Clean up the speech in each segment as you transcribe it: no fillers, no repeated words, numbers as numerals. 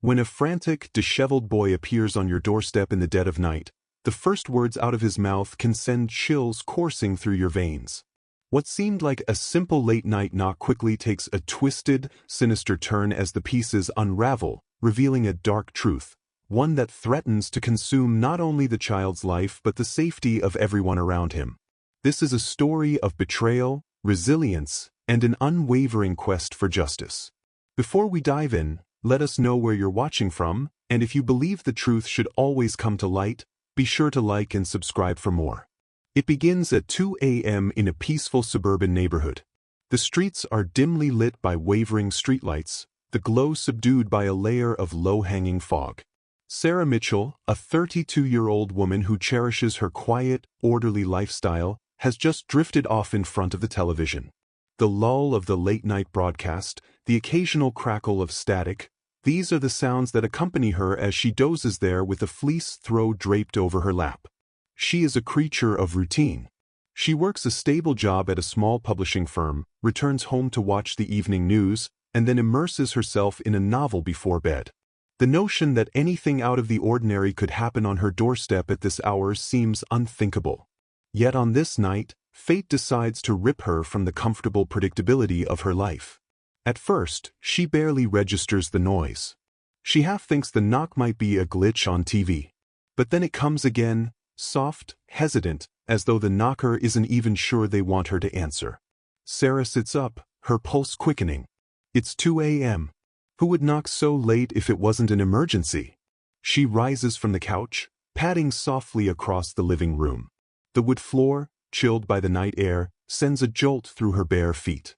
When a frantic, disheveled boy appears on your doorstep in the dead of night, the first words out of his mouth can send chills coursing through your veins. What seemed like a simple late-night knock quickly takes a twisted, sinister turn as the pieces unravel, revealing a dark truth, one that threatens to consume not only the child's life but the safety of everyone around him. This is a story of betrayal, resilience, and an unwavering quest for justice. Before we dive in, let us know where you're watching from, and if you believe the truth should always come to light, be sure to like and subscribe for more. It begins at 2 a.m. in a peaceful suburban neighborhood. The streets are dimly lit by wavering streetlights, the glow subdued by a layer of low-hanging fog. Sarah Mitchell, a 32-year-old woman who cherishes her quiet, orderly lifestyle, has just drifted off in front of the television. The lull of the late-night broadcast, the occasional crackle of static, these are the sounds that accompany her as she dozes there with a fleece throw draped over her lap. She is a creature of routine. She works a stable job at a small publishing firm, returns home to watch the evening news, and then immerses herself in a novel before bed. The notion that anything out of the ordinary could happen on her doorstep at this hour seems unthinkable. Yet on this night, fate decides to rip her from the comfortable predictability of her life. At first, she barely registers the noise. She half thinks the knock might be a glitch on TV. But then it comes again, soft, hesitant, as though the knocker isn't even sure they want her to answer. Sarah sits up, her pulse quickening. It's 2 a.m. Who would knock so late if it wasn't an emergency? She rises from the couch, padding softly across the living room. The wood floor, chilled by the night air, sends a jolt through her bare feet.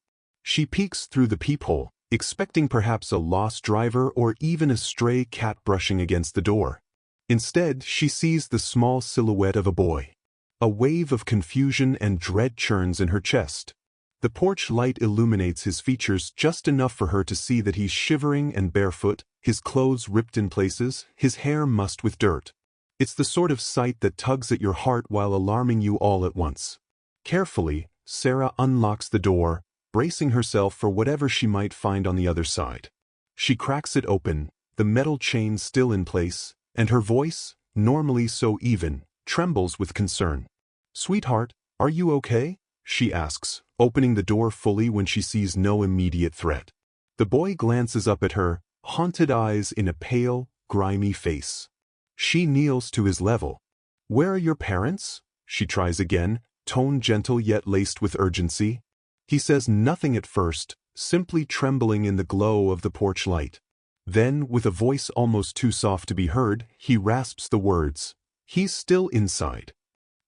She peeks through the peephole, expecting perhaps a lost driver or even a stray cat brushing against the door. Instead, she sees the small silhouette of a boy. A wave of confusion and dread churns in her chest. The porch light illuminates his features just enough for her to see that he's shivering and barefoot, his clothes ripped in places, his hair mussed with dirt. It's the sort of sight that tugs at your heart while alarming you all at once. Carefully, Sarah unlocks the door, bracing herself for whatever she might find on the other side. She cracks it open, the metal chain still in place, and her voice, normally so even, trembles with concern. "Sweetheart, are you okay?" she asks, opening the door fully when she sees no immediate threat. The boy glances up at her, haunted eyes in a pale, grimy face. She kneels to his level. "Where are your parents?" she tries again, tone gentle yet laced with urgency. He says nothing at first, simply trembling in the glow of the porch light. Then, with a voice almost too soft to be heard, he rasps the words, "He's still inside."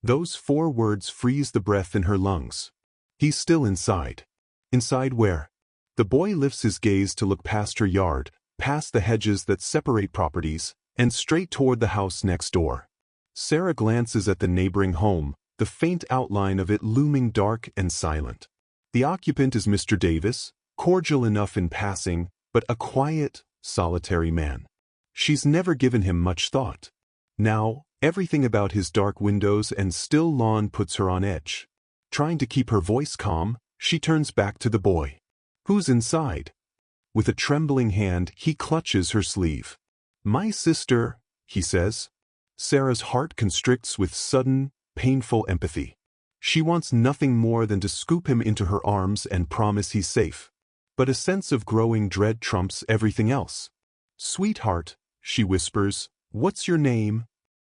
Those 4 words freeze the breath in her lungs. He's still inside. Inside where? The boy lifts his gaze to look past her yard, past the hedges that separate properties, and straight toward the house next door. Sarah glances at the neighboring home, the faint outline of it looming dark and silent. The occupant is Mr. Davis, cordial enough in passing, but a quiet, solitary man. She's never given him much thought. Now, everything about his dark windows and still lawn puts her on edge. Trying to keep her voice calm, she turns back to the boy. "Who's inside?" With a trembling hand, he clutches her sleeve. "My sister," he says. Sarah's heart constricts with sudden, painful empathy. She wants nothing more than to scoop him into her arms and promise he's safe. But a sense of growing dread trumps everything else. "Sweetheart," she whispers, "what's your name?"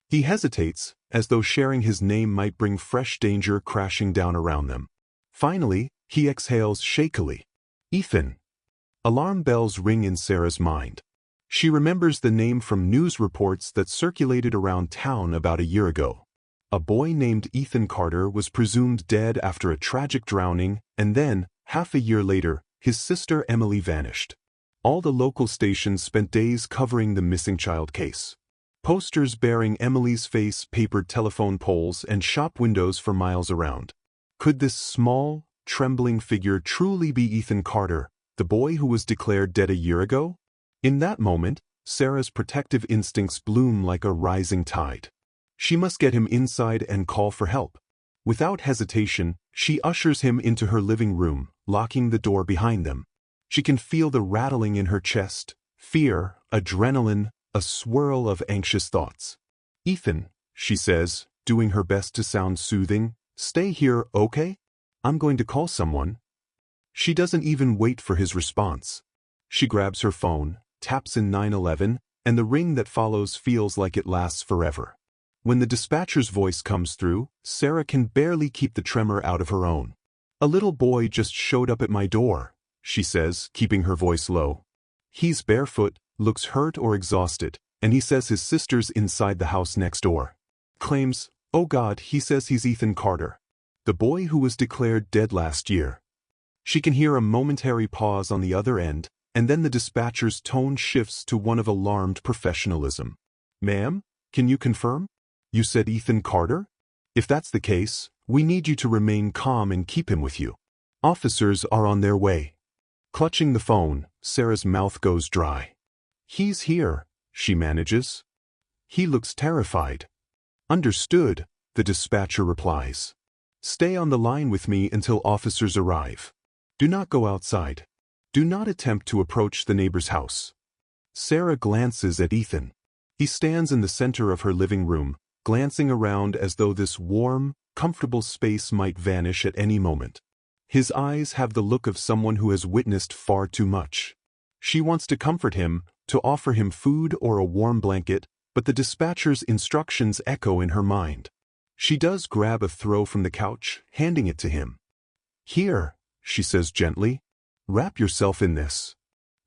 He hesitates, as though sharing his name might bring fresh danger crashing down around them. Finally, he exhales shakily. "Ethan." Alarm bells ring in Sarah's mind. She remembers the name from news reports that circulated around town about a year ago. A boy named Ethan Carter was presumed dead after a tragic drowning, and then, half a year later, his sister Emily vanished. All the local stations spent days covering the missing child case. Posters bearing Emily's face papered telephone poles and shop windows for miles around. Could this small, trembling figure truly be Ethan Carter, the boy who was declared dead a year ago? In that moment, Sarah's protective instincts bloom like a rising tide. She must get him inside and call for help. Without hesitation, she ushers him into her living room, locking the door behind them. She can feel the rattling in her chest, Fear, adrenaline, a swirl of anxious thoughts. "Ethan," she says, doing her best to sound soothing, "stay here, okay? I'm going to call someone." She doesn't even wait for his response. She grabs her phone, taps in 911, and the ring that follows feels like it lasts forever. When the dispatcher's voice comes through, Sarah can barely keep the tremor out of her own. "A little boy just showed up at my door," she says, keeping her voice low. "He's barefoot, looks hurt or exhausted, and he says his sister's inside the house next door." Claims, "Oh God, he says he's Ethan Carter, the boy who was declared dead last year." She can hear a momentary pause on the other end, and then the dispatcher's tone shifts to one of alarmed professionalism. "Ma'am, can you confirm? You said Ethan Carter? If that's the case, we need you to remain calm and keep him with you. Officers are on their way." Clutching the phone, Sarah's mouth goes dry. "He's here," she manages. "He looks terrified." "Understood," the dispatcher replies. "Stay on the line with me until officers arrive. Do not go outside. Do not attempt to approach the neighbor's house." Sarah glances at Ethan. He stands in the center of her living room, glancing around as though this warm, comfortable space might vanish at any moment. His eyes have the look of someone who has witnessed far too much. She wants to comfort him, to offer him food or a warm blanket, but the dispatcher's instructions echo in her mind. She does grab a throw from the couch, handing it to him. "Here," she says gently. "Wrap yourself in this."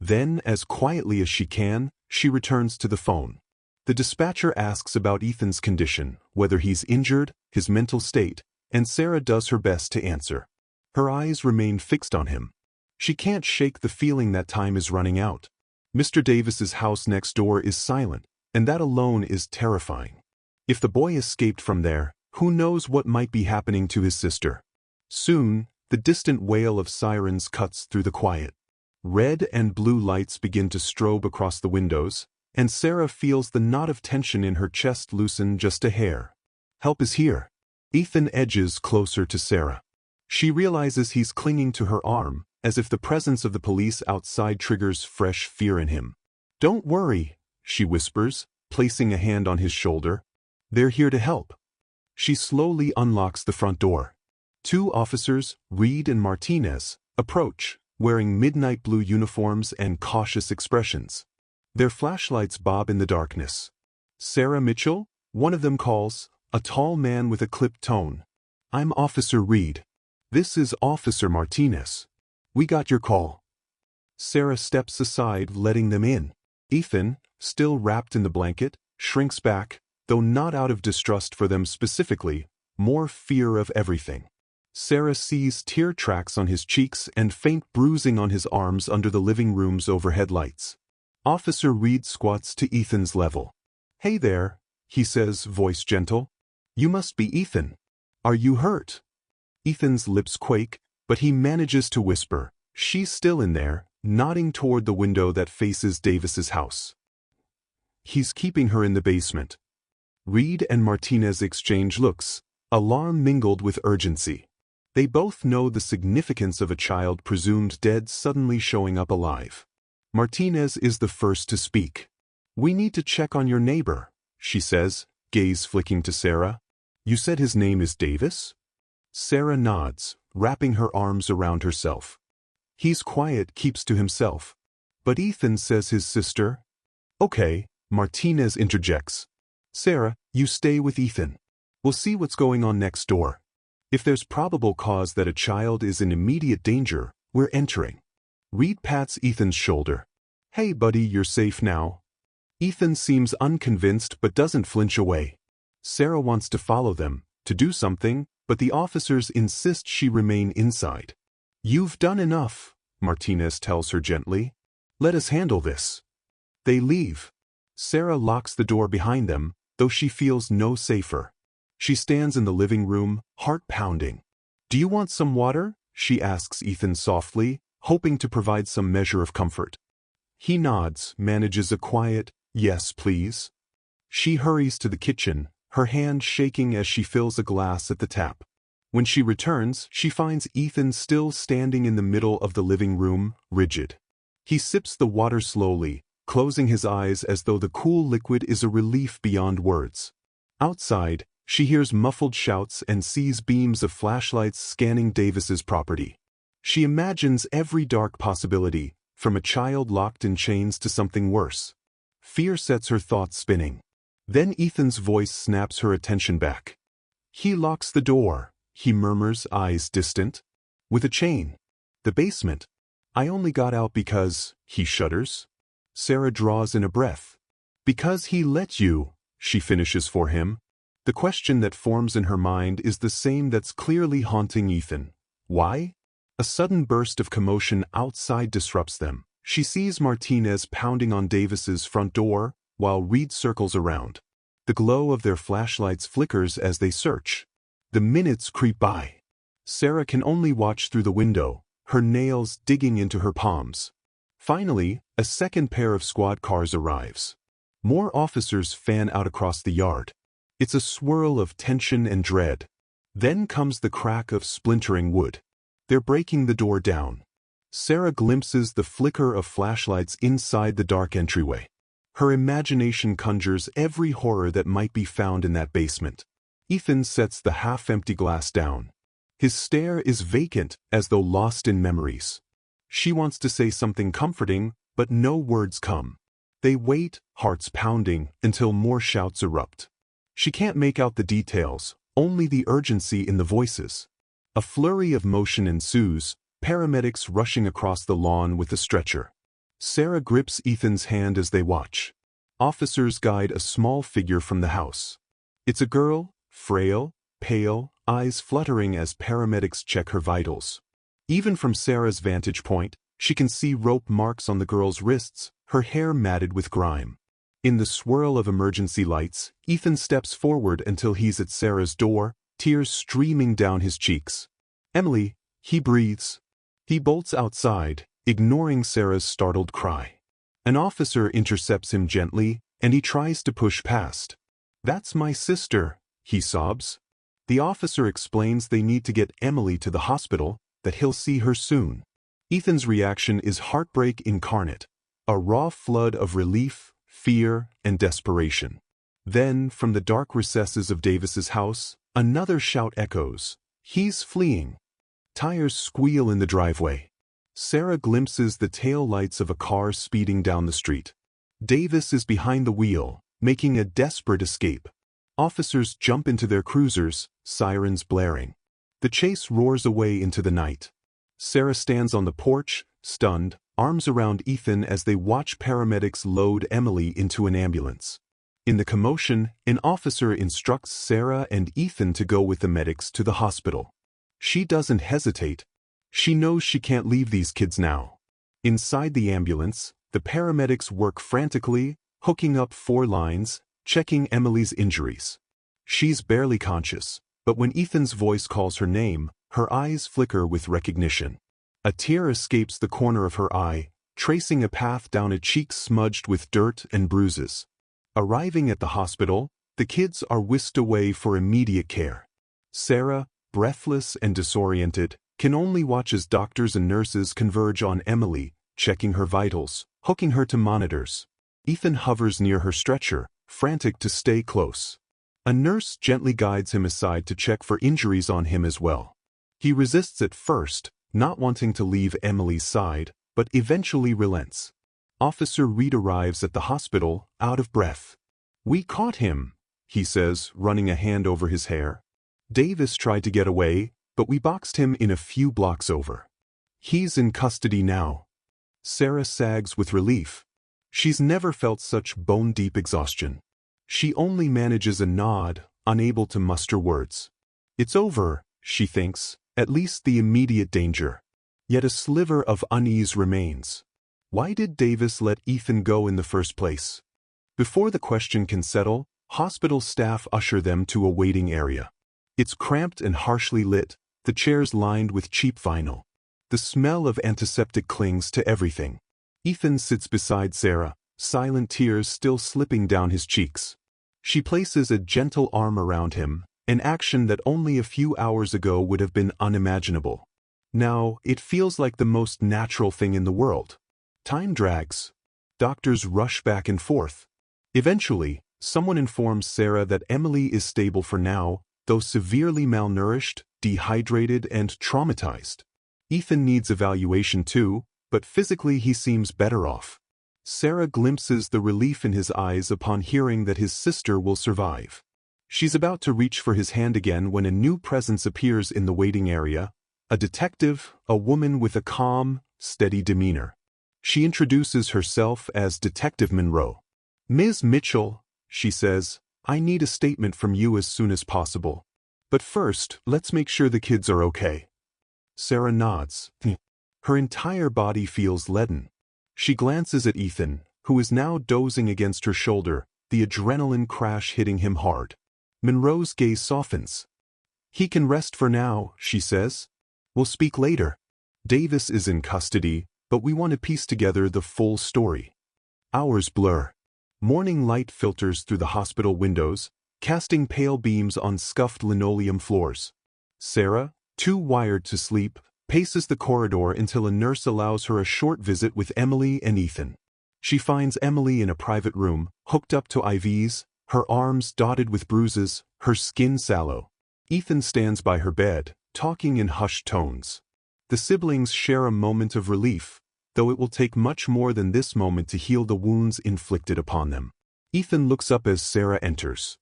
Then, as quietly as she can, she returns to the phone. The dispatcher asks about Ethan's condition, whether he's injured, his mental state, and Sarah does her best to answer. Her eyes remain fixed on him. She can't shake the feeling that time is running out. Mr. Davis's house next door is silent, and that alone is terrifying. If the boy escaped from there, who knows what might be happening to his sister? Soon, the distant wail of sirens cuts through the quiet. Red and blue lights begin to strobe across the windows, and Sarah feels the knot of tension in her chest loosen just a hair. Help is here. Ethan edges closer to Sarah. She realizes he's clinging to her arm, as if the presence of the police outside triggers fresh fear in him. "Don't worry," she whispers, placing a hand on his shoulder. "They're here to help." She slowly unlocks the front door. Two officers, Reed and Martinez, approach, wearing midnight blue uniforms and cautious expressions. Their flashlights bob in the darkness. "Sarah Mitchell?" one of them calls, a tall man with a clipped tone. "I'm Officer Reed. This is Officer Martinez. We got your call." Sarah steps aside, letting them in. Ethan, still wrapped in the blanket, shrinks back, though not out of distrust for them specifically, more fear of everything. Sarah sees tear tracks on his cheeks and faint bruising on his arms under the living room's overhead lights. Officer Reed squats to Ethan's level. "Hey there," he says, voice gentle. "You must be Ethan. Are you hurt?" Ethan's lips quake, but he manages to whisper, "She's still in there," nodding toward the window that faces Davis's house. He's keeping her in the basement. Reed and Martinez exchange looks, alarm mingled with urgency. They both know the significance of a child presumed dead suddenly showing up alive. Martinez is the first to speak. "We need to check on your neighbor," she says, gaze flicking to Sarah. "You said his name is Davis?" Sarah nods, wrapping her arms around herself. "He's quiet, keeps to himself. But Ethan says his sister." "Okay," Martinez interjects. "Sarah, you stay with Ethan. We'll see what's going on next door. If there's probable cause that a child is in immediate danger, we're entering." Reed pats Ethan's shoulder. "Hey buddy, you're safe now." Ethan seems unconvinced but doesn't flinch away. Sarah wants to follow them, to do something, but the officers insist she remain inside. "You've done enough," Martinez tells her gently. "Let us handle this." They leave. Sarah locks the door behind them, though she feels no safer. She stands in the living room, heart pounding. "Do you want some water?" she asks Ethan softly, hoping to provide some measure of comfort. He nods, manages a quiet, "Yes, please." She hurries to the kitchen, her hand shaking as she fills a glass at the tap. When she returns, she finds Ethan still standing in the middle of the living room, rigid. He sips the water slowly, closing his eyes as though the cool liquid is a relief beyond words. Outside, she hears muffled shouts and sees beams of flashlights scanning Davis's property. She imagines every dark possibility, from a child locked in chains to something worse. Fear sets her thoughts spinning. Then Ethan's voice snaps her attention back. He locks the door, he murmurs, eyes distant. With a chain. The basement. I only got out because, he shudders. Sarah draws in a breath. Because he let you, she finishes for him. The question that forms in her mind is the same that's clearly haunting Ethan. Why? A sudden burst of commotion outside disrupts them. She sees Martinez pounding on Davis's front door, while Reed circles around. The glow of their flashlights flickers as they search. The minutes creep by. Sarah can only watch through the window, her nails digging into her palms. Finally, a second pair of squad cars arrives. More officers fan out across the yard. It's a swirl of tension and dread. Then comes the crack of splintering wood. They're breaking the door down. Sarah glimpses the flicker of flashlights inside the dark entryway. Her imagination conjures every horror that might be found in that basement. Ethan sets the half-empty glass down. His stare is vacant, as though lost in memories. She wants to say something comforting, but no words come. They wait, hearts pounding, until more shouts erupt. She can't make out the details, only the urgency in the voices. A flurry of motion ensues, paramedics rushing across the lawn with a stretcher. Sarah grips Ethan's hand as they watch. Officers guide a small figure from the house. It's a girl, frail, pale, eyes fluttering as paramedics check her vitals. Even from Sarah's vantage point, she can see rope marks on the girl's wrists, her hair matted with grime. In the swirl of emergency lights, Ethan steps forward until he's at Sarah's door, tears streaming down his cheeks. Emily, he breathes. He bolts outside, ignoring Sarah's startled cry. An officer intercepts him gently, and he tries to push past. That's my sister, he sobs. The officer explains they need to get Emily to the hospital, that he'll see her soon. Ethan's reaction is heartbreak incarnate, a raw flood of relief, fear, and desperation. Then, from the dark recesses of Davis's house, another shout echoes. He's fleeing. Tires squeal in the driveway. Sarah glimpses the tail lights of a car speeding down the street. Davis is behind the wheel, making a desperate escape. Officers jump into their cruisers, sirens blaring. The chase roars away into the night. Sarah stands on the porch, stunned, arms around Ethan as they watch paramedics load Emily into an ambulance. In the commotion, an officer instructs Sarah and Ethan to go with the medics to the hospital. She doesn't hesitate. She knows she can't leave these kids now. Inside the ambulance, the paramedics work frantically, hooking up 4 lines, checking Emily's injuries. She's barely conscious, but when Ethan's voice calls her name, her eyes flicker with recognition. A tear escapes the corner of her eye, tracing a path down a cheek smudged with dirt and bruises. Arriving at the hospital, the kids are whisked away for immediate care. Sarah, breathless and disoriented, can only watch as doctors and nurses converge on Emily, checking her vitals, hooking her to monitors. Ethan hovers near her stretcher, frantic to stay close. A nurse gently guides him aside to check for injuries on him as well. He resists at first, not wanting to leave Emily's side, but eventually relents. Officer Reed arrives at the hospital, out of breath. "We caught him," he says, running a hand over his hair. "Davis tried to get away, but we boxed him in a few blocks over. He's in custody now." Sarah sags with relief. She's never felt such bone-deep exhaustion. She only manages a nod, unable to muster words. It's over, she thinks, at least the immediate danger. Yet a sliver of unease remains. Why did Davis let Ethan go in the first place? Before the question can settle, hospital staff usher them to a waiting area. It's cramped and harshly lit, the chairs lined with cheap vinyl. The smell of antiseptic clings to everything. Ethan sits beside Sarah, silent tears still slipping down his cheeks. She places a gentle arm around him, an action that only a few hours ago would have been unimaginable. Now, it feels like the most natural thing in the world. Time drags. Doctors rush back and forth. Eventually, someone informs Sarah that Emily is stable for now, though severely malnourished, dehydrated, and traumatized. Ethan needs evaluation too, but physically he seems better off. Sarah glimpses the relief in his eyes upon hearing that his sister will survive. She's about to reach for his hand again when a new presence appears in the waiting area, a detective, a woman with a calm, steady demeanor. She introduces herself as Detective Monroe. "Ms. Mitchell," she says, "I need a statement from you as soon as possible. But first, let's make sure the kids are okay." Sarah nods. Her entire body feels leaden. She glances at Ethan, who is now dozing against her shoulder, the adrenaline crash hitting him hard. Monroe's gaze softens. "He can rest for now," she says. "We'll speak later. Davis is in custody, but we want to piece together the full story." Hours blur. Morning light filters through the hospital windows, casting pale beams on scuffed linoleum floors. Sarah, too wired to sleep, paces the corridor until a nurse allows her a short visit with Emily and Ethan. She finds Emily in a private room, hooked up to IVs, her arms dotted with bruises, her skin sallow. Ethan stands by her bed, talking in hushed tones. The siblings share a moment of relief, though it will take much more than this moment to heal the wounds inflicted upon them. Ethan looks up as Sarah enters.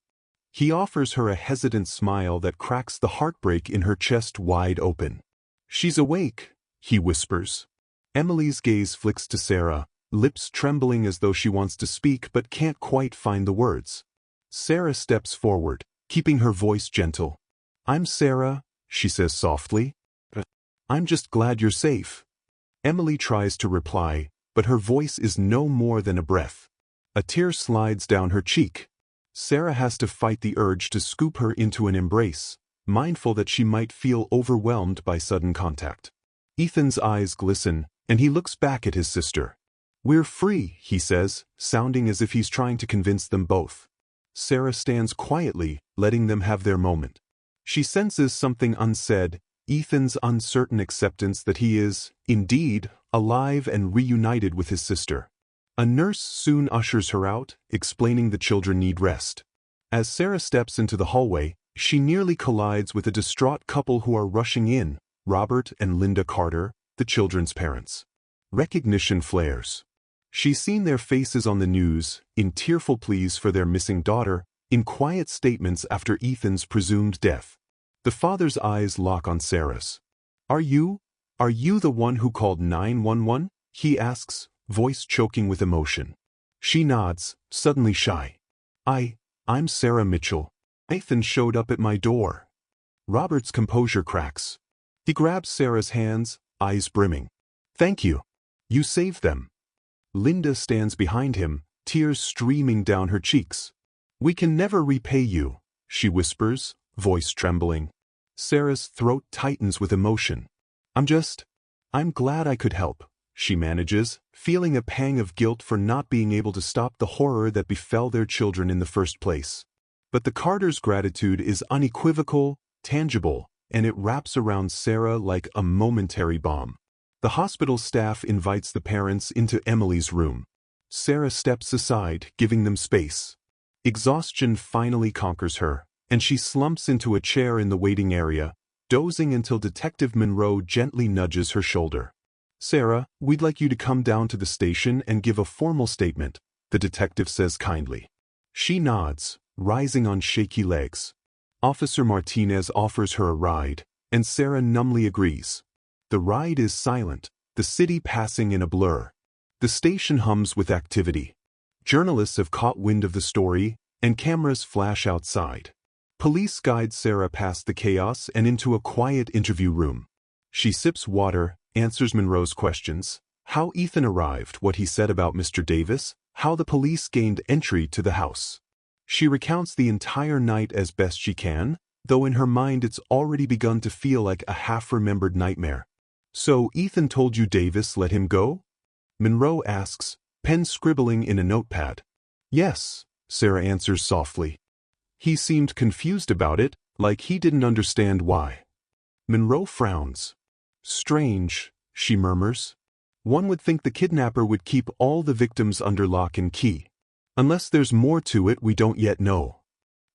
He offers her a hesitant smile that cracks the heartbreak in her chest wide open. "She's awake," he whispers. Emily's gaze flicks to Sarah, lips trembling as though she wants to speak but can't quite find the words. Sarah steps forward, keeping her voice gentle. "I'm Sarah," she says softly. "I'm just glad you're safe." Emily tries to reply, but her voice is no more than a breath. A tear slides down her cheek. Sarah has to fight the urge to scoop her into an embrace, mindful that she might feel overwhelmed by sudden contact. Ethan's eyes glisten, and he looks back at his sister. "We're free," he says, sounding as if he's trying to convince them both. Sarah stands quietly, letting them have their moment. She senses something unsaid, Ethan's uncertain acceptance that he is, indeed, alive and reunited with his sister. A nurse soon ushers her out, explaining the children need rest. As Sarah steps into the hallway, she nearly collides with a distraught couple who are rushing in, Robert and Linda Carter, the children's parents. Recognition flares. She's seen their faces on the news, in tearful pleas for their missing daughter, in quiet statements after Ethan's presumed death. The father's eyes lock on Sarah's. Are you the one who called 911? He asks, voice choking with emotion. She nods, suddenly shy. I'm Sarah Mitchell. Ethan showed up at my door." Robert's composure cracks. He grabs Sarah's hands, eyes brimming. "Thank you. You saved them." Linda stands behind him, tears streaming down her cheeks. "We can never repay you," she whispers, voice trembling. Sarah's throat tightens with emotion. I'm glad I could help," she manages, feeling a pang of guilt for not being able to stop the horror that befell their children in the first place. But the Carters' gratitude is unequivocal, tangible, and it wraps around Sarah like a momentary bomb. The hospital staff invites the parents into Emily's room. Sarah steps aside, giving them space. Exhaustion finally conquers her, and she slumps into a chair in the waiting area, dozing until Detective Monroe gently nudges her shoulder. "Sarah, we'd like you to come down to the station and give a formal statement," the detective says kindly. She nods, rising on shaky legs. Officer Martinez offers her a ride, and Sarah numbly agrees. The ride is silent, the city passing in a blur. The station hums with activity. Journalists have caught wind of the story, and cameras flash outside. Police guide Sarah past the chaos and into a quiet interview room. She sips water, answers Monroe's questions, how Ethan arrived, what he said about Mr. Davis, how the police gained entry to the house. She recounts the entire night as best she can, though in her mind it's already begun to feel like a half-remembered nightmare. "So Ethan told you Davis let him go?" Monroe asks, pen scribbling in a notepad. "Yes," Sarah answers softly. He seemed confused about it, like he didn't understand why. Monroe frowns. "Strange," she murmurs. One would think the kidnapper would keep all the victims under lock and key. Unless there's more to it we don't yet know.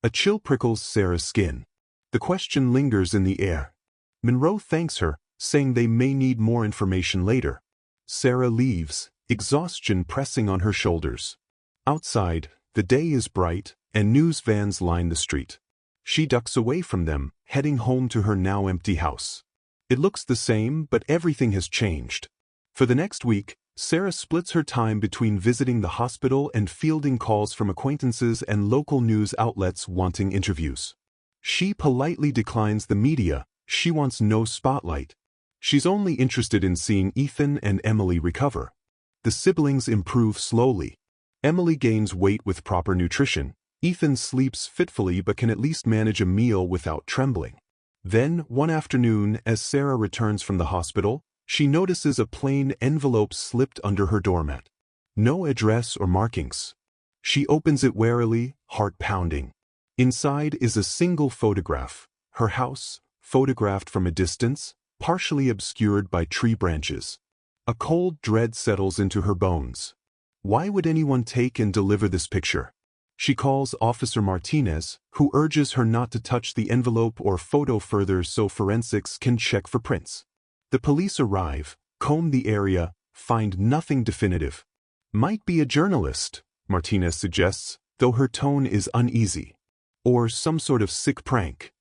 A chill prickles Sarah's skin. The question lingers in the air. Monroe thanks her, saying they may need more information later. Sarah leaves, exhaustion pressing on her shoulders. Outside, the day is bright, and news vans line the street. She ducks away from them, heading home to her now empty house. It looks the same, but everything has changed. For the next week, Sarah splits her time between visiting the hospital and fielding calls from acquaintances and local news outlets wanting interviews. She politely declines the media. She wants no spotlight. She's only interested in seeing Ethan and Emily recover. The siblings improve slowly. Emily gains weight with proper nutrition. Ethan sleeps fitfully but can at least manage a meal without trembling. Then, one afternoon, as Sarah returns from the hospital, she notices a plain envelope slipped under her doormat. No address or markings. She opens it warily, heart pounding. Inside is a single photograph, her house, photographed from a distance, partially obscured by tree branches. A cold dread settles into her bones. Why would anyone take and deliver this picture? She calls Officer Martinez, who urges her not to touch the envelope or photo further so forensics can check for prints. The police arrive, comb the area, find nothing definitive. Might be a journalist, Martinez suggests, though her tone is uneasy. Or some sort of sick prank.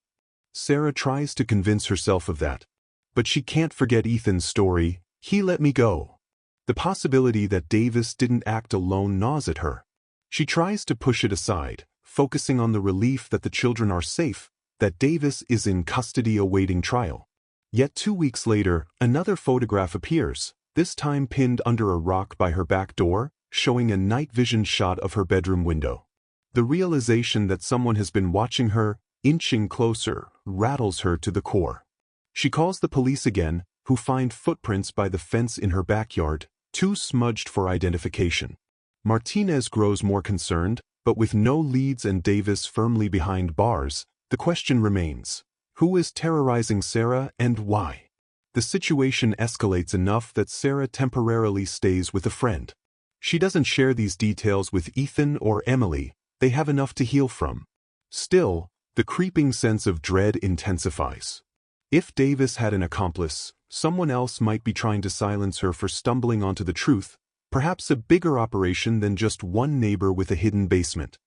Sarah tries to convince herself of that. But she can't forget Ethan's story, "He let me go." The possibility that Davis didn't act alone gnaws at her. She tries to push it aside, focusing on the relief that the children are safe, that Davis is in custody awaiting trial. Yet 2 weeks later, another photograph appears, this time pinned under a rock by her back door, showing a night vision shot of her bedroom window. The realization that someone has been watching her, inching closer, rattles her to the core. She calls the police again, who find footprints by the fence in her backyard, too smudged for identification. Martinez grows more concerned, but with no leads and Davis firmly behind bars, the question remains. Who is terrorizing Sarah and why? The situation escalates enough that Sarah temporarily stays with a friend. She doesn't share these details with Ethan or Emily, they have enough to heal from. Still, the creeping sense of dread intensifies. If Davis had an accomplice, someone else might be trying to silence her for stumbling onto the truth, perhaps a bigger operation than just one neighbor with a hidden basement.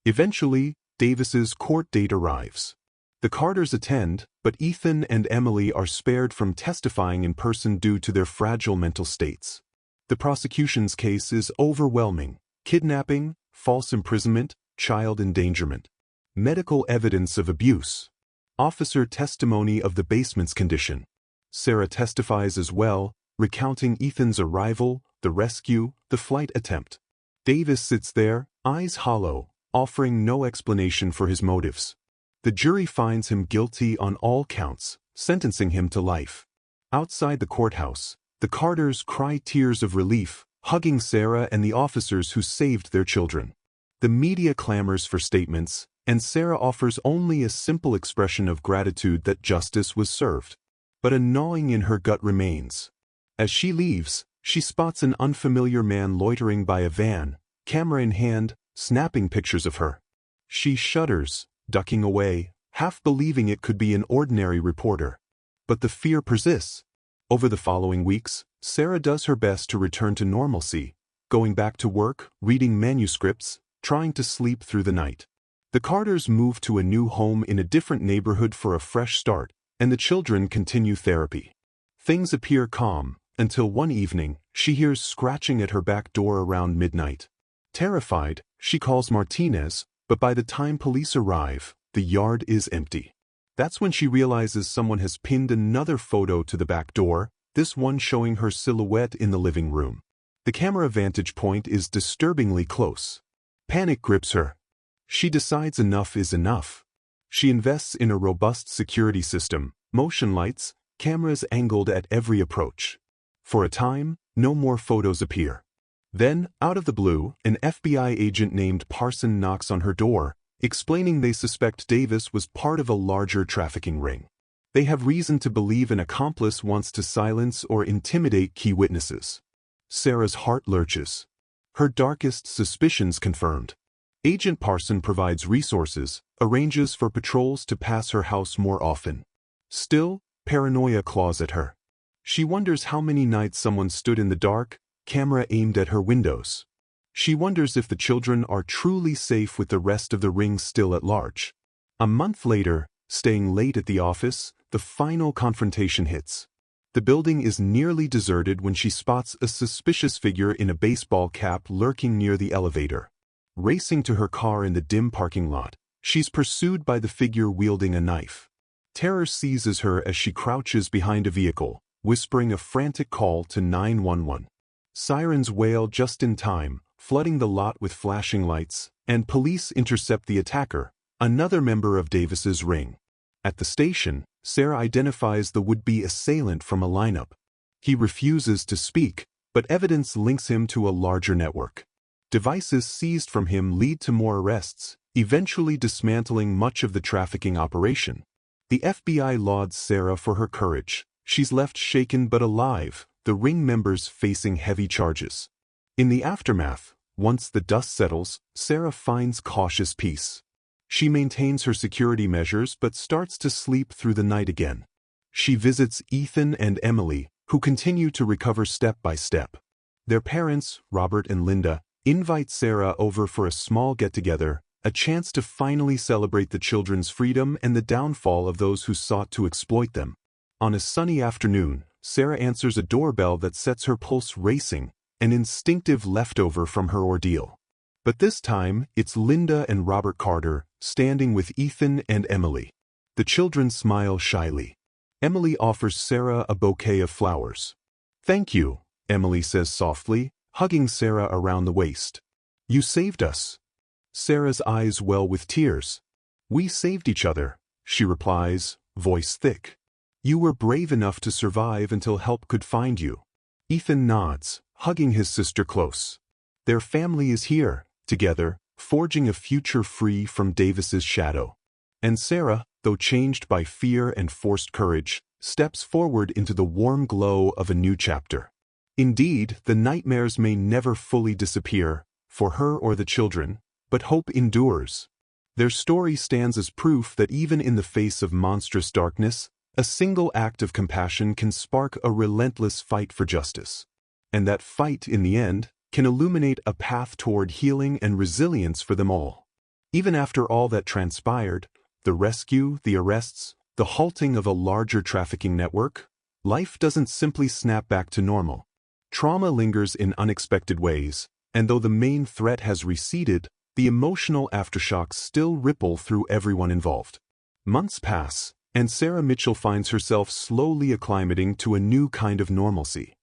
Eventually, Davis's court date arrives. The Carters attend, but Ethan and Emily are spared from testifying in person due to their fragile mental states. The prosecution's case is overwhelming: kidnapping, false imprisonment, child endangerment. Medical evidence of abuse. Officer testimony of the basement's condition. Sarah testifies as well, recounting Ethan's arrival, the rescue, the flight attempt. Davis sits there, eyes hollow, offering no explanation for his motives. The jury finds him guilty on all counts, sentencing him to life. Outside the courthouse, the Carters cry tears of relief, hugging Sarah and the officers who saved their children. The media clamors for statements, and Sarah offers only a simple expression of gratitude that justice was served. But a gnawing in her gut remains. As she leaves, she spots an unfamiliar man loitering by a van, camera in hand, snapping pictures of her. She shudders, ducking away, half believing it could be an ordinary reporter. But the fear persists. Over the following weeks, Sarah does her best to return to normalcy, going back to work, reading manuscripts, trying to sleep through the night. The Carters move to a new home in a different neighborhood for a fresh start, and the children continue therapy. Things appear calm, until one evening, she hears scratching at her back door around midnight. Terrified, she calls Martinez, but by the time police arrive, the yard is empty. That's when she realizes someone has pinned another photo to the back door, this one showing her silhouette in the living room. The camera vantage point is disturbingly close. Panic grips her. She decides enough is enough. She invests in a robust security system, motion lights, cameras angled at every approach. For a time, no more photos appear. Then, out of the blue, an FBI agent named Parson knocks on her door, explaining they suspect Davis was part of a larger trafficking ring. They have reason to believe an accomplice wants to silence or intimidate key witnesses. Sarah's heart lurches. Her darkest suspicions confirmed. Agent Parson provides resources, arranges for patrols to pass her house more often. Still, paranoia claws at her. She wonders how many nights someone stood in the dark, camera aimed at her windows. She wonders if the children are truly safe with the rest of the ring still at large. A month later, staying late at the office, the final confrontation hits. The building is nearly deserted when she spots a suspicious figure in a baseball cap lurking near the elevator. Racing to her car in the dim parking lot, she's pursued by the figure wielding a knife. Terror seizes her as she crouches behind a vehicle, whispering a frantic call to 911. Sirens wail just in time, flooding the lot with flashing lights, and police intercept the attacker, another member of Davis's ring. At the station, Sarah identifies the would-be assailant from a lineup. He refuses to speak, but evidence links him to a larger network. Devices seized from him lead to more arrests, eventually dismantling much of the trafficking operation. The FBI lauds Sarah for her courage. She's left shaken but alive, the ring members facing heavy charges. In the aftermath, once the dust settles, Sarah finds cautious peace. She maintains her security measures but starts to sleep through the night again. She visits Ethan and Emily, who continue to recover step by step. Their parents, Robert and Linda, invite Sarah over for a small get-together, a chance to finally celebrate the children's freedom and the downfall of those who sought to exploit them. On a sunny afternoon, Sarah answers a doorbell that sets her pulse racing, an instinctive leftover from her ordeal. But this time, it's Linda and Robert Carter, standing with Ethan and Emily. The children smile shyly. Emily offers Sarah a bouquet of flowers. "Thank you," Emily says softly, hugging Sarah around the waist. "You saved us." Sarah's eyes well with tears. "We saved each other," she replies, voice thick. "You were brave enough to survive until help could find you." Ethan nods, hugging his sister close. Their family is here, together, forging a future free from Davis's shadow. And Sarah, though changed by fear and forced courage, steps forward into the warm glow of a new chapter. Indeed, the nightmares may never fully disappear, for her or the children, but hope endures. Their story stands as proof that even in the face of monstrous darkness, a single act of compassion can spark a relentless fight for justice. And that fight, in the end, can illuminate a path toward healing and resilience for them all. Even after all that transpired, the rescue, the arrests, the halting of a larger trafficking network, life doesn't simply snap back to normal. Trauma lingers in unexpected ways, and though the main threat has receded, the emotional aftershocks still ripple through everyone involved. Months pass, and Sarah Mitchell finds herself slowly acclimating to a new kind of normalcy.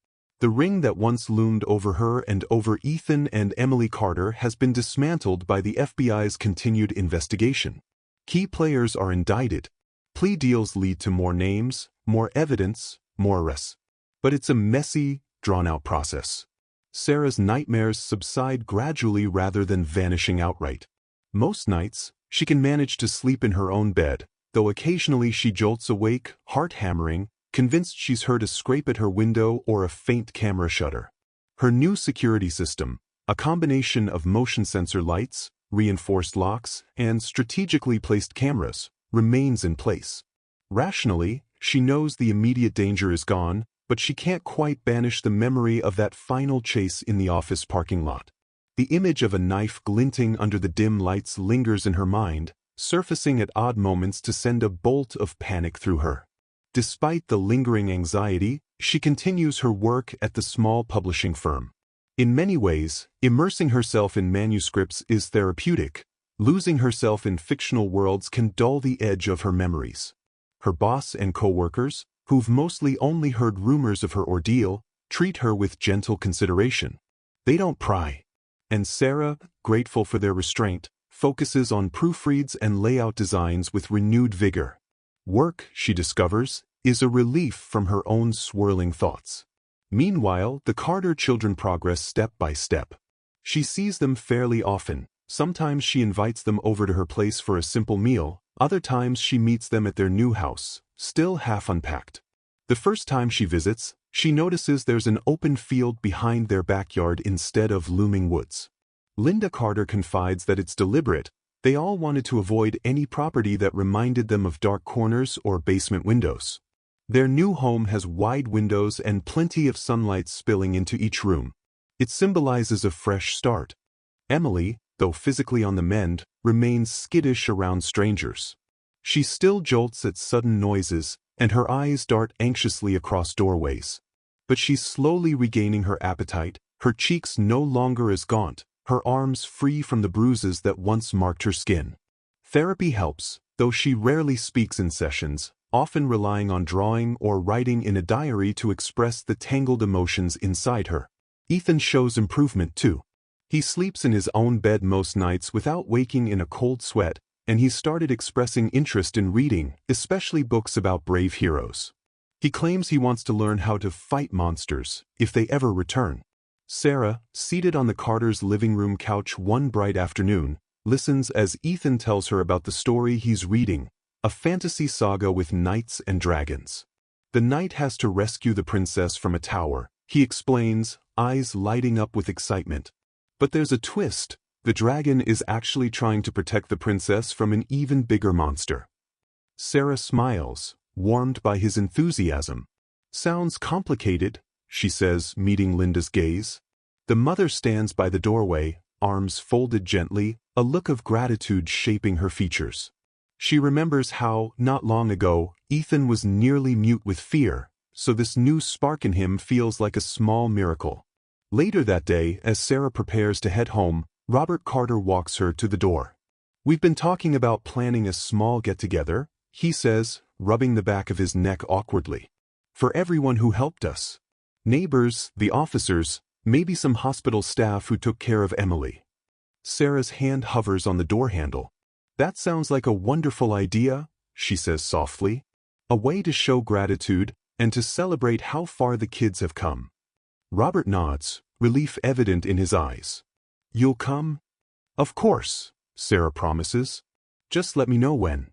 The ring that once loomed over her and over Ethan and Emily Carter has been dismantled by the FBI's continued investigation. Key players are indicted. Plea deals lead to more names, more evidence, more arrests. But it's a messy, drawn-out process. Sarah's nightmares subside gradually rather than vanishing outright. Most nights, she can manage to sleep in her own bed, though occasionally she jolts awake, heart-hammering, convinced she's heard a scrape at her window or a faint camera shutter. Her new security system, a combination of motion sensor lights, reinforced locks, and strategically placed cameras, remains in place. Rationally, she knows the immediate danger is gone, but she can't quite banish the memory of that final chase in the office parking lot. The image of a knife glinting under the dim lights lingers in her mind, surfacing at odd moments to send a bolt of panic through her. Despite the lingering anxiety, she continues her work at the small publishing firm. In many ways, immersing herself in manuscripts is therapeutic. Losing herself in fictional worlds can dull the edge of her memories. Her boss and co-workers, who've mostly only heard rumors of her ordeal, treat her with gentle consideration. They don't pry. And Sarah, grateful for their restraint, focuses on proofreads and layout designs with renewed vigor. Work, she discovers, is a relief from her own swirling thoughts. Meanwhile, the Carter children progress step by step. She sees them fairly often. Sometimes she invites them over to her place for a simple meal, other times she meets them at their new house, still half unpacked. The first time she visits, She notices there's an open field behind their backyard instead of looming woods. Linda Carter confides that it's deliberate. They all wanted to avoid any property that reminded them of dark corners or basement windows. Their new home has wide windows and plenty of sunlight spilling into each room. It symbolizes a fresh start. Emily, though physically on the mend, remains skittish around strangers. She still jolts at sudden noises, and her eyes dart anxiously across doorways. But she's slowly regaining her appetite, her cheeks no longer as gaunt, her arms free from the bruises that once marked her skin. Therapy helps, though she rarely speaks in sessions, often relying on drawing or writing in a diary to express the tangled emotions inside her. Ethan shows improvement too. He sleeps in his own bed most nights without waking in a cold sweat, and he's started expressing interest in reading, especially books about brave heroes. He claims he wants to learn how to fight monsters, if they ever return. Sarah, seated on the Carters' living room couch one bright afternoon, listens as Ethan tells her about the story he's reading, a fantasy saga with knights and dragons. The knight has to rescue the princess from a tower, he explains, eyes lighting up with excitement. But there's a twist. The dragon is actually trying to protect the princess from an even bigger monster. Sarah smiles, warmed by his enthusiasm. Sounds complicated, she says, meeting Linda's gaze. The mother stands by the doorway, arms folded gently, a look of gratitude shaping her features. She remembers how, not long ago, Ethan was nearly mute with fear, so this new spark in him feels like a small miracle. Later that day, as Sarah prepares to head home, Robert Carter walks her to the door. "We've been talking about planning a small get-together," he says, rubbing the back of his neck awkwardly. "For everyone who helped us. Neighbors, the officers, maybe some hospital staff who took care of Emily." Sarah's hand hovers on the door handle. "That sounds like a wonderful idea," she says softly. "A way to show gratitude and to celebrate how far the kids have come." Robert nods, relief evident in his eyes. "You'll come?" "Of course," Sarah promises. "Just let me know when."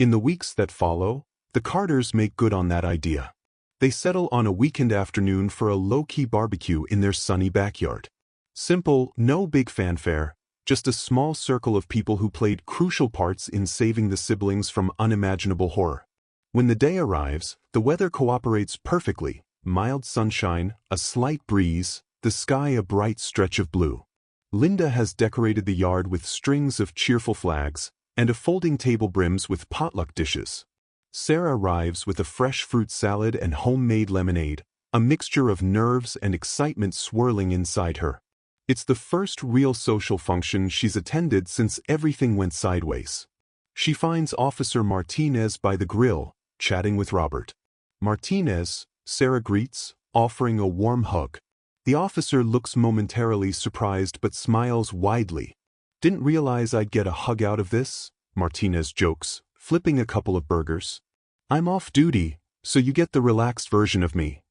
In the weeks that follow, the Carters make good on that idea. They settle on a weekend afternoon for a low-key barbecue in their sunny backyard. Simple, no big fanfare, just a small circle of people who played crucial parts in saving the siblings from unimaginable horror. When the day arrives, the weather cooperates perfectly. Mild sunshine, a slight breeze, the sky a bright stretch of blue. Linda has decorated the yard with strings of cheerful flags, and a folding table brims with potluck dishes. Sarah arrives with a fresh fruit salad and homemade lemonade, a mixture of nerves and excitement swirling inside her. It's the first real social function she's attended since everything went sideways. She finds Officer Martinez by the grill, chatting with Robert. "Martinez," Sarah greets, offering a warm hug. The officer looks momentarily surprised but smiles widely. "Didn't realize I'd get a hug out of this," Martinez jokes, flipping a couple of burgers. "I'm off duty, so you get the relaxed version of me."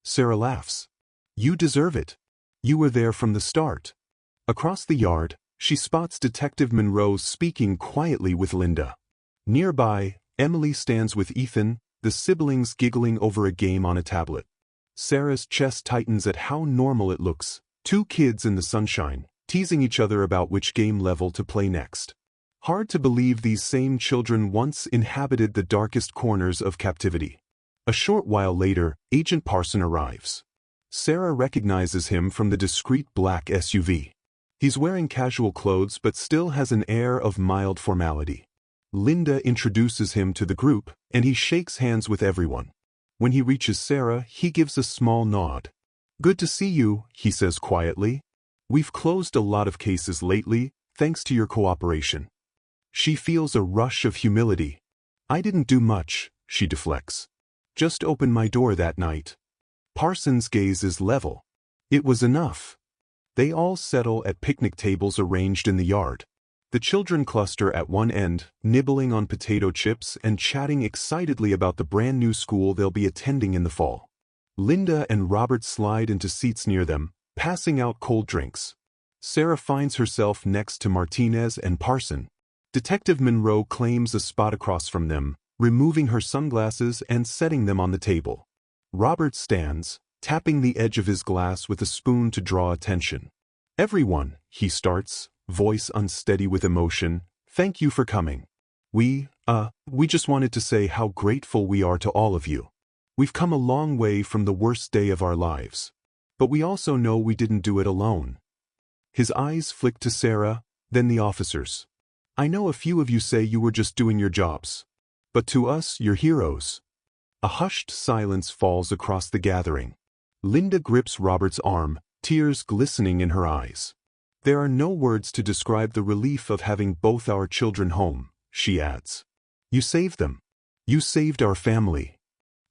Sarah laughs. "You deserve it. You were there from the start." Across the yard, she spots Detective Monroe speaking quietly with Linda. Nearby, Emily stands with Ethan, the siblings giggling over a game on a tablet. Sarah's chest tightens at how normal it looks, two kids in the sunshine, teasing each other about which game level to play next. Hard to believe these same children once inhabited the darkest corners of captivity. A short while later, Agent Parson arrives. Sarah recognizes him from the discreet black SUV. He's wearing casual clothes but still has an air of mild formality. Linda introduces him to the group, and he shakes hands with everyone. When he reaches Sarah, he gives a small nod. "Good to see you," he says quietly. "We've closed a lot of cases lately, thanks to your cooperation." She feels a rush of humility. "I didn't do much," she deflects. "Just opened my door that night." Parsons' gaze is level. It was enough. They all settle at picnic tables arranged in the yard. The children cluster at one end, nibbling on potato chips and chatting excitedly about the brand new school they'll be attending in the fall. Linda and Robert slide into seats near them, passing out cold drinks. Sarah finds herself next to Martinez and Parson. Detective Monroe claims a spot across from them, removing her sunglasses and setting them on the table. Robert stands, tapping the edge of his glass with a spoon to draw attention. "Everyone," he starts, voice unsteady with emotion, "thank you for coming. We just wanted to say how grateful we are to all of you. We've come a long way from the worst day of our lives. But we also know we didn't do it alone." His eyes flick to Sarah, then the officers. "I know a few of you say you were just doing your jobs. But to us, you're heroes." A hushed silence falls across the gathering. Linda grips Robert's arm, tears glistening in her eyes. "There are no words to describe the relief of having both our children home," she adds. "You saved them. You saved our family."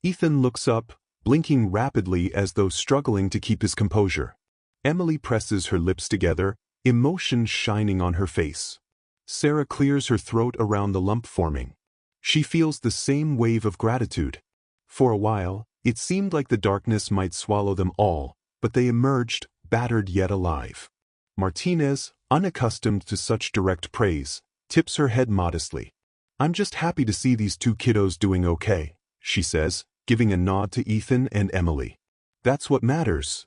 Ethan looks up, blinking rapidly as though struggling to keep his composure. Emily presses her lips together, emotion shining on her face. Sarah clears her throat around the lump forming. She feels the same wave of gratitude. For a while, it seemed like the darkness might swallow them all, but they emerged, battered yet alive. Martinez, unaccustomed to such direct praise, tips her head modestly. "I'm just happy to see these two kiddos doing okay," she says, giving a nod to Ethan and Emily. "That's what matters."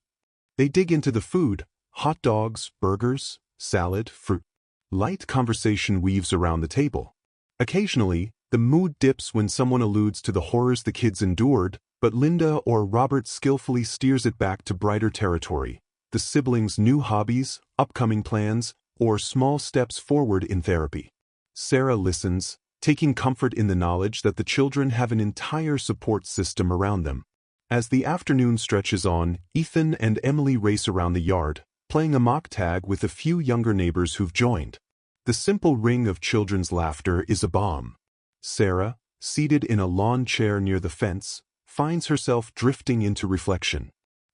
They dig into the food: hot dogs, burgers, salad, fruit. Light conversation weaves around the table. Occasionally, the mood dips when someone alludes to the horrors the kids endured, but Linda or Robert skillfully steers it back to brighter territory: the siblings' new hobbies, upcoming plans, or small steps forward in therapy. Sarah listens, taking comfort in the knowledge that the children have an entire support system around them. As the afternoon stretches on, Ethan and Emily race around the yard, playing a mock tag with a few younger neighbors who've joined. The simple ring of children's laughter is a balm. Sarah, seated in a lawn chair near the fence, finds herself drifting into reflection.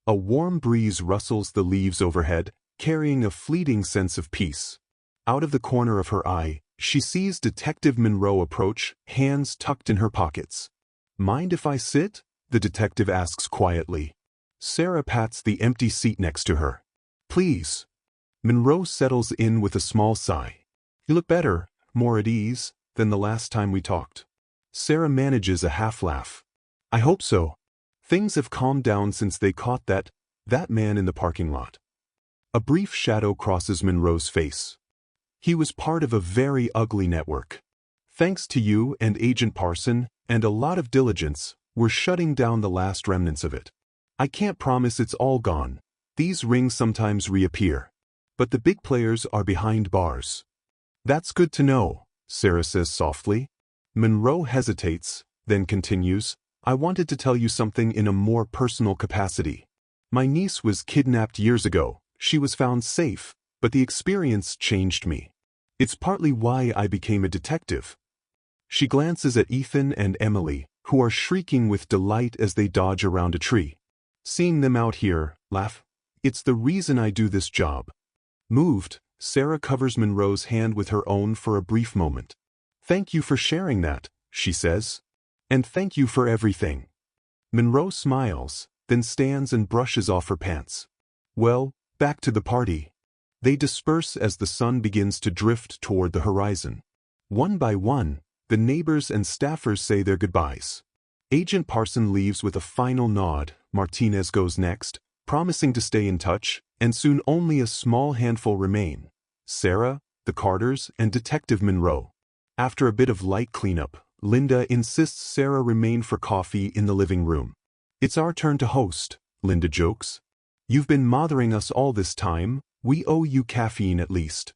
A warm breeze rustles the leaves overhead, carrying a fleeting sense of peace. Out of the corner of her eye, she sees Detective Monroe approach, hands tucked in her pockets. "Mind if I sit?" the detective asks quietly. Sarah pats the empty seat next to her. "Please." Monroe settles in with a small sigh. "You look better, more at ease, than the last time we talked." Sarah manages a half-laugh. "I hope so. Things have calmed down since they caught that man in the parking lot." A brief shadow crosses Monroe's face. "He was part of a very ugly network. Thanks to you and Agent Parson, and a lot of diligence, we're shutting down the last remnants of it. I can't promise it's all gone. These rings sometimes reappear. But the big players are behind bars." "That's good to know," Sarah says softly. Monroe hesitates, then continues, "I wanted to tell you something in a more personal capacity. My niece was kidnapped years ago. She was found safe, but the experience changed me. It's partly why I became a detective." She glances at Ethan and Emily, who are shrieking with delight as they dodge around a tree. "Seeing them out here, laugh. It's the reason I do this job." Moved, Sarah covers Monroe's hand with her own for a brief moment. "Thank you for sharing that," she says. "And thank you for everything." Monroe smiles, then stands and brushes off her pants. "Well, back to the party." They disperse as the sun begins to drift toward the horizon. One by one, the neighbors and staffers say their goodbyes. Agent Parson leaves with a final nod. Martinez goes next, promising to stay in touch, and soon only a small handful remain: Sarah, the Carters, and Detective Monroe. After a bit of light cleanup, Linda insists Sarah remain for coffee in the living room. "It's our turn to host," Linda jokes. "You've been mothering us all this time. We owe you caffeine at least."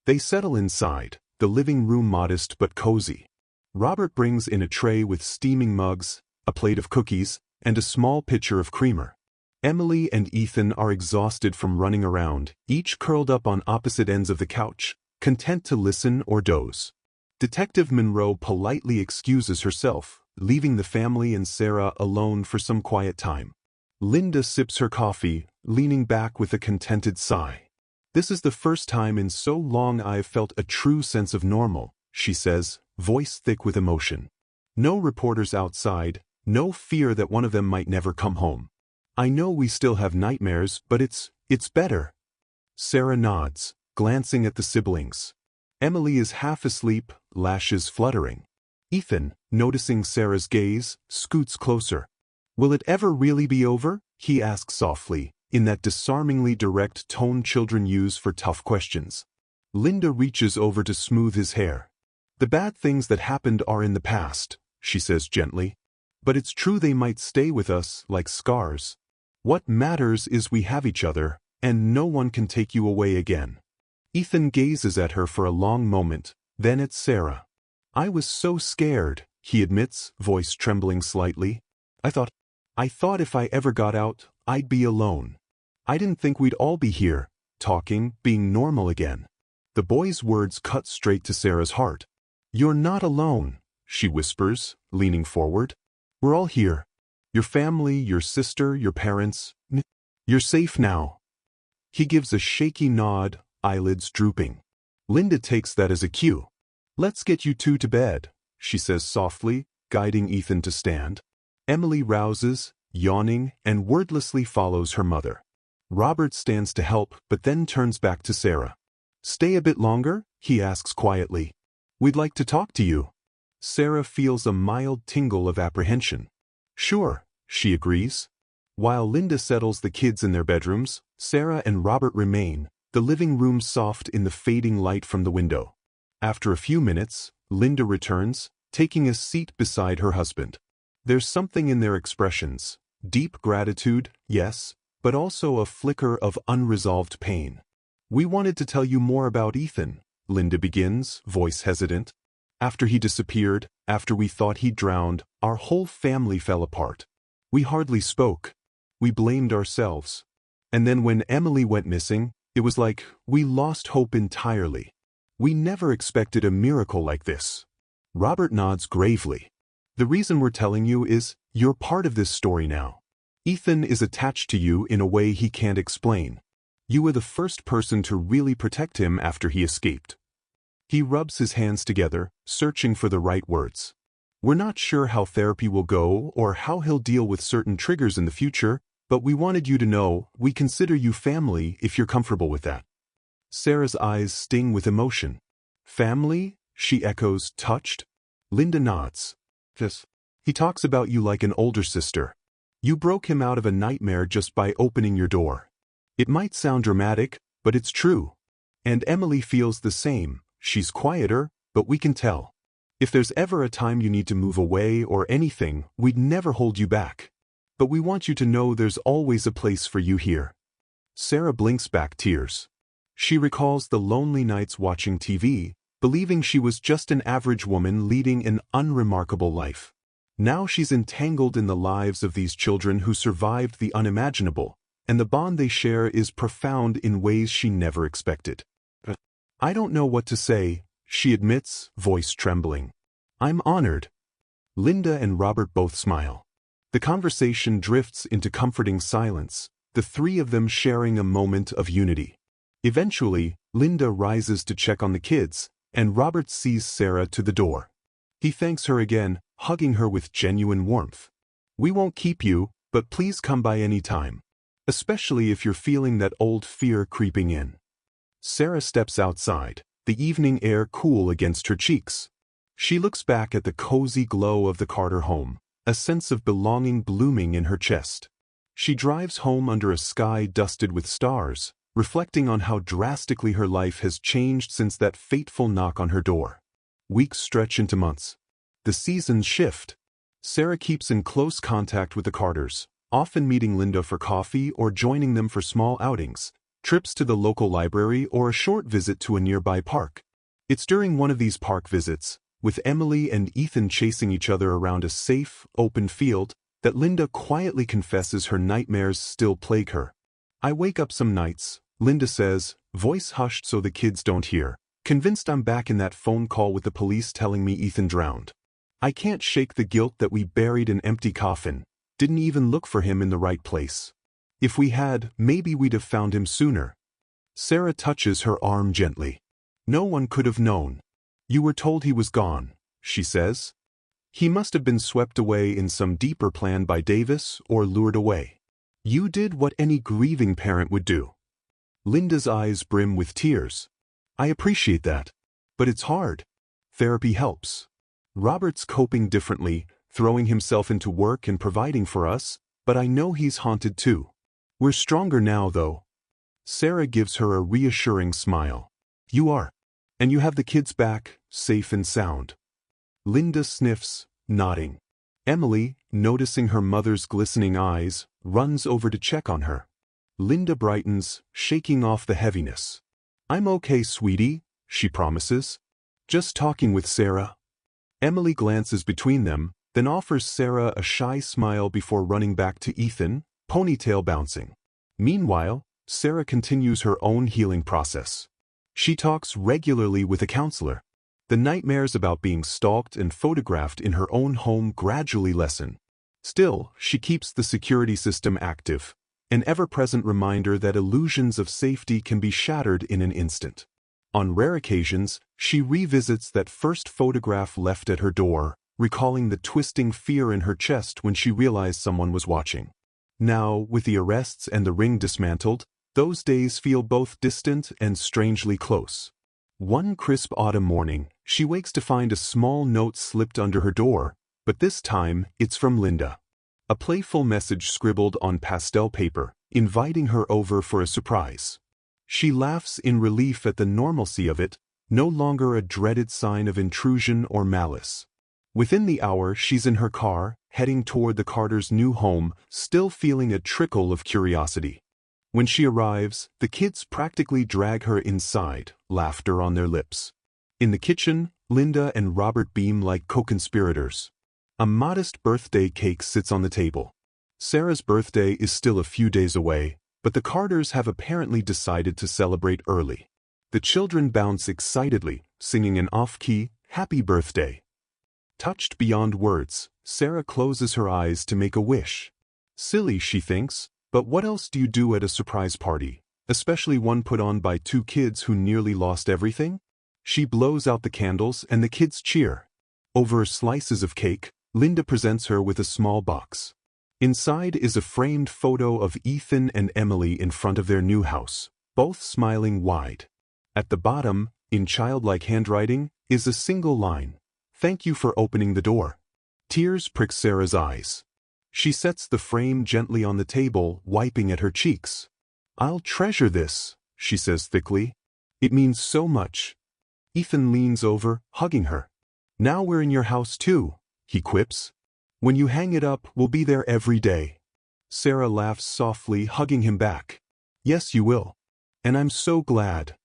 They settle inside, the living room modest but cozy. Robert brings in a tray with steaming mugs, a plate of cookies, and a small pitcher of creamer. Emily and Ethan are exhausted from running around, each curled up on opposite ends of the couch, content to listen or doze. Detective Monroe politely excuses herself, leaving the family and Sarah alone for some quiet time. Linda sips her coffee, leaning back with a contented sigh. "This is the first time in so long I've felt a true sense of normal," she says, voice thick with emotion. "No reporters outside, no fear that one of them might never come home. I know we still have nightmares, but it's better." Sarah nods, glancing at the siblings. Emily is half asleep, lashes fluttering. Ethan, noticing Sarah's gaze, scoots closer. Will it ever really be over? He asks softly, in that disarmingly direct tone children use for tough questions. Linda reaches over to smooth his hair. The bad things that happened are in the past, she says gently. But it's true they might stay with us like scars. What matters is we have each other, and no one can take you away again. Ethan gazes at her for a long moment, then at Sarah. I was so scared, he admits, voice trembling slightly. I thought if I ever got out, I'd be alone. I didn't think we'd all be here, talking, being normal again. The boy's words cut straight to Sarah's heart. You're not alone, she whispers, leaning forward. We're all here. Your family, your sister, your parents. You're safe now. He gives a shaky nod, eyelids drooping. Linda takes that as a cue. Let's get you two to bed, she says softly, guiding Ethan to stand. Emily rouses, yawning, and wordlessly follows her mother. Robert stands to help, but then turns back to Sarah. Stay a bit longer? He asks quietly. We'd like to talk to you. Sarah feels a mild tingle of apprehension. Sure, she agrees. While Linda settles the kids in their bedrooms, Sarah and Robert remain, the living room soft in the fading light from the window. After a few minutes, Linda returns, taking a seat beside her husband. There's something in their expressions, deep gratitude, yes, but also a flicker of unresolved pain. We wanted to tell you more about Ethan, Linda begins, voice hesitant. After he disappeared, after we thought he drowned, our whole family fell apart. We hardly spoke. We blamed ourselves. And then when Emily went missing, it was like we lost hope entirely. We never expected a miracle like this. Robert nods gravely. The reason we're telling you is, you're part of this story now. Ethan is attached to you in a way he can't explain. You were the first person to really protect him after he escaped. He rubs his hands together, searching for the right words. We're not sure how therapy will go or how he'll deal with certain triggers in the future, but we wanted you to know we consider you family if you're comfortable with that. Sarah's eyes sting with emotion. Family? She echoes, touched. Linda nods. He talks about you like an older sister. You broke him out of a nightmare just by opening your door. It might sound dramatic, but it's true. And Emily feels the same. She's quieter, but we can tell. If there's ever a time you need to move away or anything, we'd never hold you back. But we want you to know there's always a place for you here. Sarah blinks back tears. She recalls the lonely nights watching TV, believing she was just an average woman leading an unremarkable life. Now she's entangled in the lives of these children who survived the unimaginable, and the bond they share is profound in ways she never expected. I don't know what to say, she admits, voice trembling. I'm honored. Linda and Robert both smile. The conversation drifts into comforting silence, the three of them sharing a moment of unity. Eventually, Linda rises to check on the kids, and Robert sees Sarah to the door. He thanks her again, hugging her with genuine warmth. We won't keep you, but please come by any time. Especially if you're feeling that old fear creeping in. Sarah steps outside, the evening air cool against her cheeks. She looks back at the cozy glow of the Carter home, a sense of belonging blooming in her chest. She drives home under a sky dusted with stars, reflecting on how drastically her life has changed since that fateful knock on her door. Weeks stretch into months. The seasons shift. Sarah keeps in close contact with the Carters, often meeting Linda for coffee or joining them for small outings, trips to the local library or a short visit to a nearby park. It's during one of these park visits, with Emily and Ethan chasing each other around a safe, open field, that Linda quietly confesses her nightmares still plague her. I wake up some nights, Linda says, voice hushed so the kids don't hear, convinced I'm back in that phone call with the police telling me Ethan drowned. I can't shake the guilt that we buried an empty coffin, didn't even look for him in the right place. If we had, maybe we'd have found him sooner. Sarah touches her arm gently. No one could have known. You were told he was gone, she says. He must have been swept away in some deeper plan by Davis or lured away. You did what any grieving parent would do. Linda's eyes brim with tears. I appreciate that. But it's hard. Therapy helps. Robert's coping differently, throwing himself into work and providing for us, but I know he's haunted too. We're stronger now, though. Sarah gives her a reassuring smile. You are. And you have the kids back, safe and sound. Linda sniffs, nodding. Emily, noticing her mother's glistening eyes, runs over to check on her. Linda brightens, shaking off the heaviness. I'm okay, sweetie, she promises. Just talking with Sarah. Emily glances between them, then offers Sarah a shy smile before running back to Ethan, ponytail bouncing. Meanwhile, Sarah continues her own healing process. She talks regularly with a counselor. The nightmares about being stalked and photographed in her own home gradually lessen. Still, she keeps the security system active, an ever-present reminder that illusions of safety can be shattered in an instant. On rare occasions, she revisits that first photograph left at her door, recalling the twisting fear in her chest when she realized someone was watching. Now, with the arrests and the ring dismantled, those days feel both distant and strangely close. One crisp autumn morning, she wakes to find a small note slipped under her door, but this time it's from Linda. A playful message scribbled on pastel paper, inviting her over for a surprise. She laughs in relief at the normalcy of it, no longer a dreaded sign of intrusion or malice. Within the hour, she's in her car, heading toward the Carters' new home, still feeling a trickle of curiosity. When she arrives, the kids practically drag her inside, laughter on their lips. In the kitchen, Linda and Robert beam like co-conspirators. A modest birthday cake sits on the table. Sarah's birthday is still a few days away, but the Carters have apparently decided to celebrate early. The children bounce excitedly, singing an off-key, "Happy Birthday." Touched beyond words, Sarah closes her eyes to make a wish. Silly, she thinks, but what else do you do at a surprise party, especially one put on by two kids who nearly lost everything? She blows out the candles and the kids cheer. Over slices of cake, Linda presents her with a small box. Inside is a framed photo of Ethan and Emily in front of their new house, both smiling wide. At the bottom, in childlike handwriting, is a single line. "Thank you for opening the door." Tears prick Sarah's eyes. She sets the frame gently on the table, wiping at her cheeks. "I'll treasure this," she says thickly. "It means so much." Ethan leans over, hugging her. "Now we're in your house too," he quips. "When you hang it up, we'll be there every day." Sarah laughs softly, hugging him back. "Yes, you will. And I'm so glad."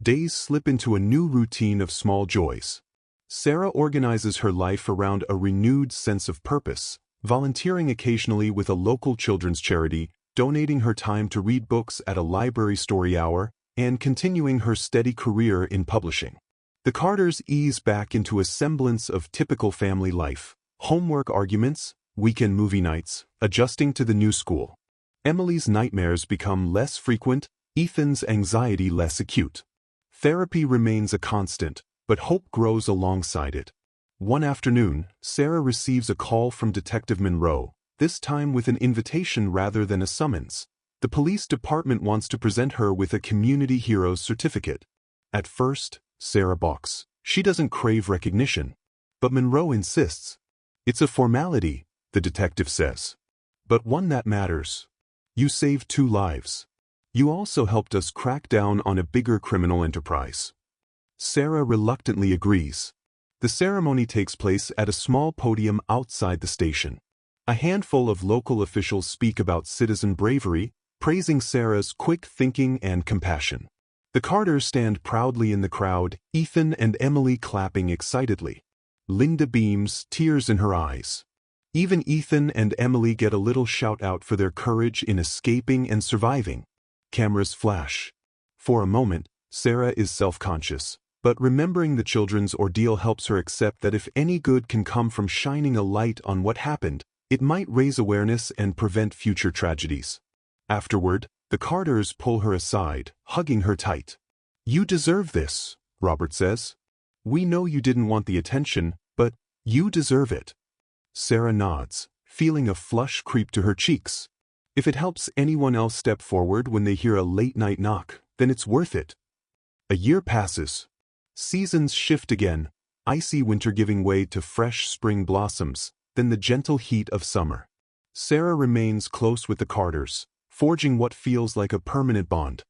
Days slip into a new routine of small joys. Sarah organizes her life around a renewed sense of purpose, volunteering occasionally with a local children's charity, donating her time to read books at a library story hour, and continuing her steady career in publishing. The Carters ease back into a semblance of typical family life: homework arguments, weekend movie nights, adjusting to the new school. Emily's nightmares become less frequent, Ethan's anxiety less acute. Therapy remains a constant, but hope grows alongside it. One afternoon, Sarah receives a call from Detective Monroe, this time with an invitation rather than a summons. The police department wants to present her with a Community Heroes certificate. At first, Sarah balks. She doesn't crave recognition. But Monroe insists. "It's a formality," the detective says. "But one that matters. You saved 2 lives. You also helped us crack down on a bigger criminal enterprise." Sarah reluctantly agrees. The ceremony takes place at a small podium outside the station. A handful of local officials speak about citizen bravery, praising Sarah's quick thinking and compassion. The Carters stand proudly in the crowd, Ethan and Emily clapping excitedly. Linda beams, tears in her eyes. Even Ethan and Emily get a little shout-out for their courage in escaping and surviving. Cameras flash. For a moment, Sarah is self-conscious, but remembering the children's ordeal helps her accept that if any good can come from shining a light on what happened, it might raise awareness and prevent future tragedies. Afterward, the Carters pull her aside, hugging her tight. "You deserve this," Robert says. "We know you didn't want the attention, but you deserve it." Sarah nods, feeling a flush creep to her cheeks. If it helps anyone else step forward when they hear a late-night knock, then it's worth it. A year passes. Seasons shift again, icy winter giving way to fresh spring blossoms, than the gentle heat of summer. Sarah remains close with the Carters, forging what feels like a permanent bond.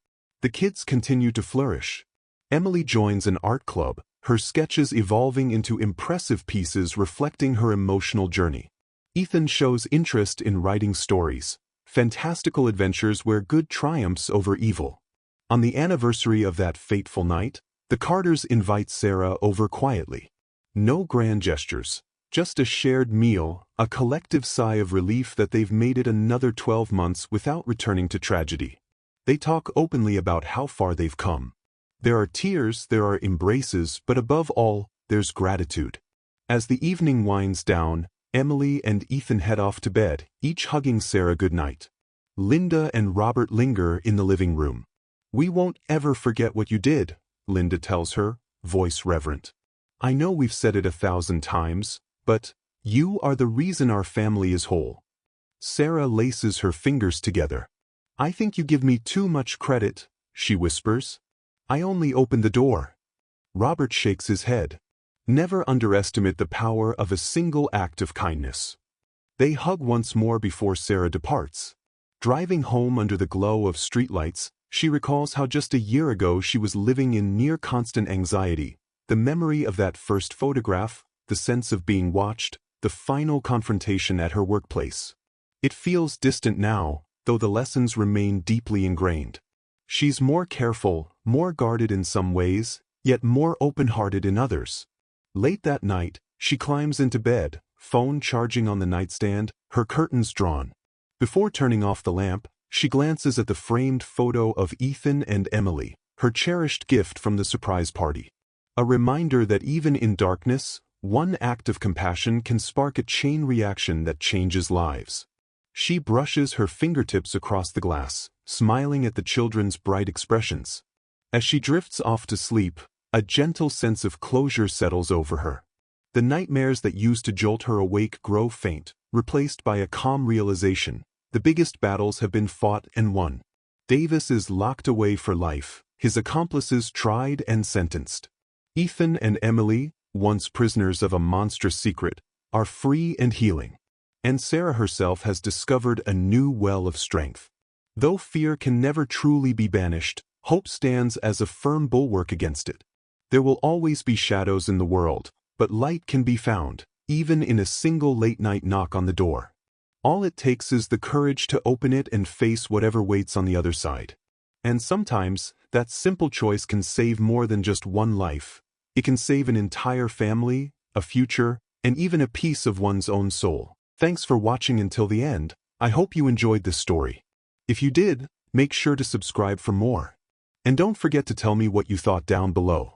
The kids continue to flourish. Emily joins an art club, her sketches evolving into impressive pieces reflecting her emotional journey. Ethan shows interest in writing stories, fantastical adventures where good triumphs over evil. On the anniversary of that fateful night, the Carters invite Sarah over quietly. No grand gestures, just a shared meal, a collective sigh of relief that they've made it another 12 months without returning to tragedy. They talk openly about how far they've come. There are tears, there are embraces, but above all, there's gratitude. As the evening winds down, Emily and Ethan head off to bed, each hugging Sarah goodnight. Linda and Robert linger in the living room. "We won't ever forget what you did," Linda tells her, voice reverent. "I know we've said it 1,000 times, but you are the reason our family is whole." Sarah laces her fingers together. "I think you give me too much credit," she whispers. "I only opened the door." Robert shakes his head. Never underestimate the power of a single act of kindness. They hug once more before Sarah departs. Driving home under the glow of streetlights, she recalls how just a year ago she was living in near constant anxiety. The memory of that first photograph, the sense of being watched, the final confrontation at her workplace. It feels distant now, though the lessons remain deeply ingrained. She's more careful, more guarded in some ways, yet more open-hearted in others. Late that night, she climbs into bed, phone charging on the nightstand, her curtains drawn. Before turning off the lamp, she glances at the framed photo of Ethan and Emily, her cherished gift from the surprise party. A reminder that even in darkness, one act of compassion can spark a chain reaction that changes lives. She brushes her fingertips across the glass, smiling at the children's bright expressions. As she drifts off to sleep, a gentle sense of closure settles over her. The nightmares that used to jolt her awake grow faint, replaced by a calm realization. The biggest battles have been fought and won. Davis is locked away for life, his accomplices tried and sentenced. Ethan and Emily, once prisoners of a monstrous secret, are free and healing. And Sarah herself has discovered a new well of strength. Though fear can never truly be banished, hope stands as a firm bulwark against it. There will always be shadows in the world, but light can be found, even in a single late-night knock on the door. All it takes is the courage to open it and face whatever waits on the other side. And sometimes, that simple choice can save more than just one life. It can save an entire family, a future, and even a piece of one's own soul. Thanks for watching until the end. I hope you enjoyed this story. If you did, make sure to subscribe for more. And don't forget to tell me what you thought down below.